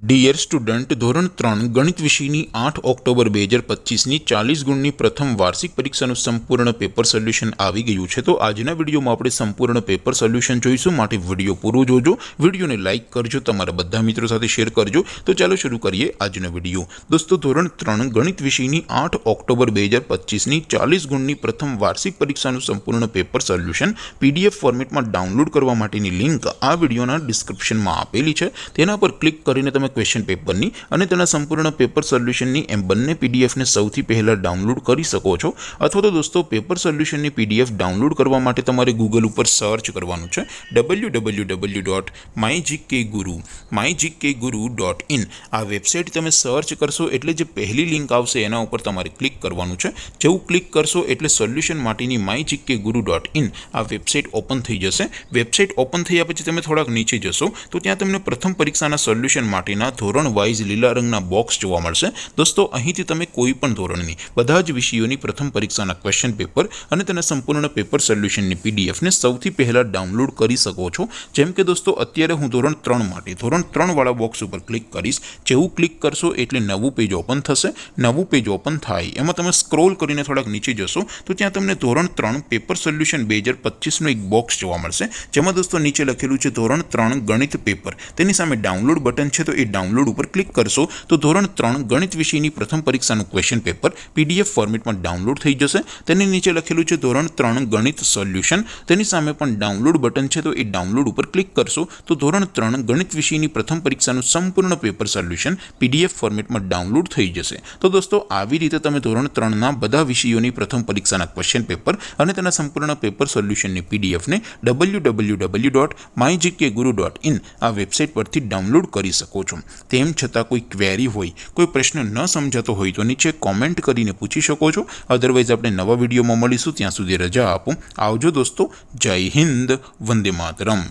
Dear student, ધોરણ 3 ગણિત વિષયની 8 ઓક્ટોબર 2025ની 40 ગુણની પ્રથમ વાર્ષિક પરીક્ષાનું સંપૂર્ણ પેપર સોલ્યુશન આવી ગયું છે। તો આજના વિડીયોમાં આપણે સંપૂર્ણ પેપર સોલ્યુશન જોઈશું, માટે વિડીયો પૂરો જોજો, વિડીયોને લાઇક કરજો, તમારા બધા મિત્રો સાથે શેર કરજો। તો ચાલો શરૂ કરીએ આજનો વિડીયો। દોસ્તો, ધોરણ 3 ગણિત વિષયની 8 ઓક્ટોબર 2025ની 40 ગુણની પ્રથમ વાર્ષિક પરીક્ષાનું સંપૂર્ણ પેપર સોલ્યુશન PDF ફોર્મેટમાં ડાઉનલોડ કરવા માટેની લિંક આ વિડીયોના ડિસ્ક્રિપ્શનમાં આપેલી છે। તેના પર ક્લિક કરીને તમે ક્વેશ્ચન પેપરની અને તેના સંપૂર્ણ પેપર સોલ્યુશનની એમ બંને પીડીએફને સૌથી પહેલા ડાઉનલોડ કરી શકો છો। અથવા તો દોસ્તો, પેપર સોલ્યુશનની પીડીએફ ડાઉનલોડ કરવા માટે તમારે ગૂગલ ઉપર સર્ચ કરવાનું છે www.mygkguru.in। આ વેબસાઇટ તમે સર્ચ કરશો એટલે જે પહેલી લિંક આવશે એના ઉપર તમારે ક્લિક કરવાનું છે। જેવું ક્લિક કરશો એટલે સોલ્યુશન માટેની mygkguru.in આ વેબસાઇટ ઓપન થઈ જશે। વેબસાઇટ ઓપન થયા પછી તમે થોડાક નીચે જશો તો ત્યાં તમને પ્રથમ પરીક્ષાના સોલ્યુશન માટેના ધોરણ વાઇઝ લીલા રંગના બોક્સ જોવા મળશે। દોસ્તો, અહીંથી તમે કોઈ પણ ધોરણની બધા જ વિષયોની પ્રથમ પરીક્ષાના ક્વેશ્ચન પેપર અને તેના સંપૂર્ણ પેપર સોલ્યુશનની પીડીએફને સૌથી પહેલા ડાઉનલોડ કરી શકો છો। જેમ કે દોસ્તો, અત્યારે હું ધોરણ 3 માટે ધોરણ 3 વાળા બોક્સ ઉપર ક્લિક કરીશ। જેવું ક્લિક કરશો એટલે નવું પેજ ઓપન થશે। નવું પેજ ઓપન થાય એમાં તમે સ્ક્રોલ કરીને થોડાક નીચે જશો તો ત્યાં તમને ધોરણ 3 પેપર સોલ્યુશન 2025નું એક બોક્સ જોવા મળશે, જેમાં દોસ્તો નીચે લખેલું છે ધોરણ 3 ગણિત પેપર। તેની સામે ડાઉનલોડ બટન છે, તો એ ડાઉનલોડ ઉપર ક્લિક કરશો તો ધોરણ 3 ગણિત વિષયની પ્રથમ પરીક્ષાનું ક્વેશ્ચન પેપર PDF ફોર્મેટમાં ડાઉનલોડ થઈ જશે। તેની નીચે લખેલું છે ધોરણ 3 ગણિત સોલ્યુશન, તેની સામે પણ ડાઉનલોડ બટન છે, તો એ ડાઉનલોડ ઉપર ક્લિક કરશો તો ધોરણ 3 ગણિત વિષયની પ્રથમ પરીક્ષાનું સંપૂર્ણ પેપર સોલ્યુશન PDF ફોર્મેટમાં ડાઉનલોડ થઈ જશે। તો દોસ્તો, આવી રીતે તમે ધોરણ 3ના બધા વિષયોની પ્રથમ પરીક્ષાના ક્વેશ્ચન પેપર અને તેના સંપૂર્ણ પેપર સોલ્યુશનની પીડીએફને www.mygkguru.in આ વેબસાઇટ પરથી ડાઉનલોડ કરી શકો છો। તેમ છતાં કોઈ ક્વેરી હોય, કોઈ પ્રશ્ન ન સમજાતો હોય તો નીચે કોમેન્ટ કરીને પૂછી શકો છો। અધરવાઇઝ આપણે નવા વિડીયોમાં મળીશું, ત્યાં સુધી રજા આપો। આવજો દોસ્તો, જય હિન્દ, વંદે માતરમ।